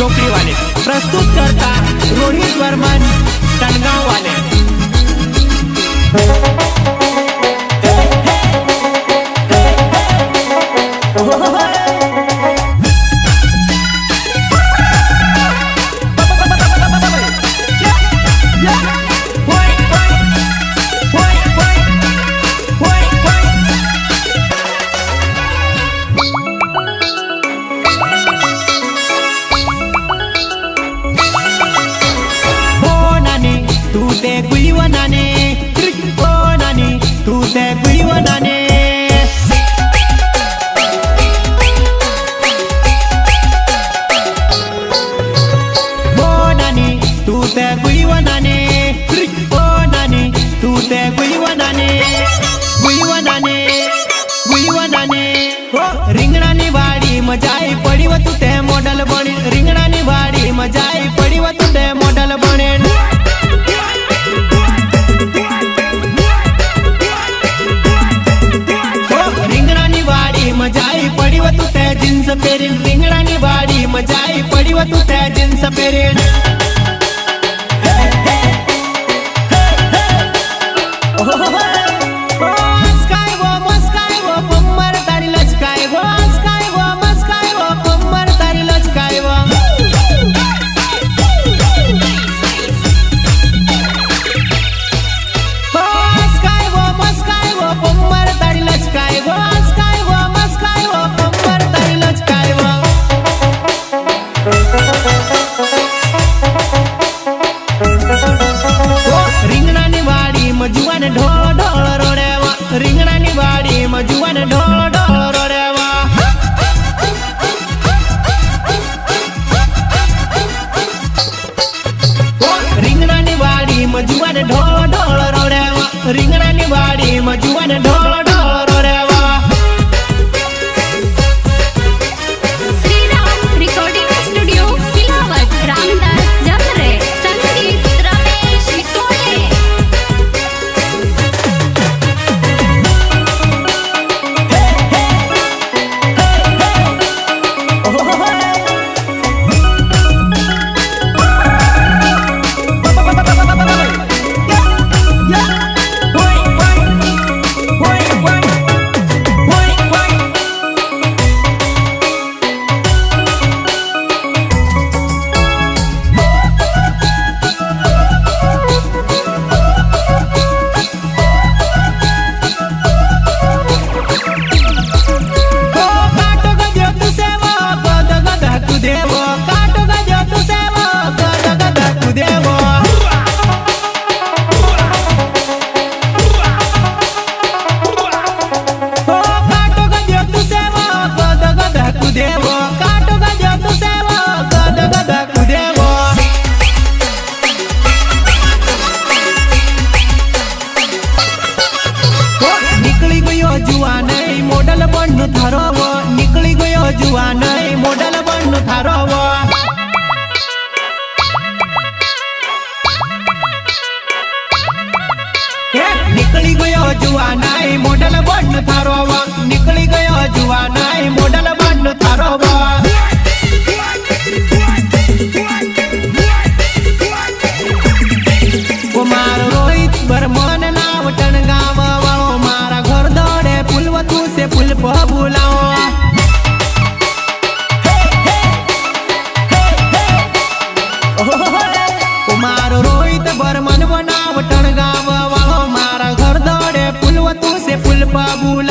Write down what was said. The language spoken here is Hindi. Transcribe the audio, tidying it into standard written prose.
चोपड़ी वाले प्रस्तुत करता रोहित वर्मन टनगांव वाले। રીંગણાની વાડી મજાઈ પડી વતું તે મોડલ બની રીંગણાની વાડી મજાઈ પડી વતું તે મોડલ બને રીંગણાની વાડી મજાઈ પડી વતું તે જીન્સ પહેરીને રીંગણાની વાડી મજાઈ પડી વતું તે જીન્સ પહેરીને जुवान ढोल ढोल रोडेवा રીંગણાની વાડીમાં जुवान ढोल ढोल રોડેવા રીંગણાની વાડીમાં जुवान ढोल ढोल રોડેવા રીંગણાની વાડીમાં जुवान ढोल ढोल રોડેવા श्रीराम रिकॉर्डिंग स्टूडियो सिलावट रामदास जमरे संगीत रमेश विटोले। मोडल बन्नु थारो वो निकली गयो जुवान मोडल बन्नु थारो वो निकली गयो जुवान मोडल बन्नु थारो वो निकली गयो जुवान मोडल बन्नु थारो वो कुमार रोहित वर्मन नाव टनगांव वाळो मारा घर दौड़े पुलवतू से पुल पर बुलाओ कुमार रोहित वर्मन बनाव टनगांव वाळो मारा घर दौड़े पुलवतू से पुल पर बुलाओ।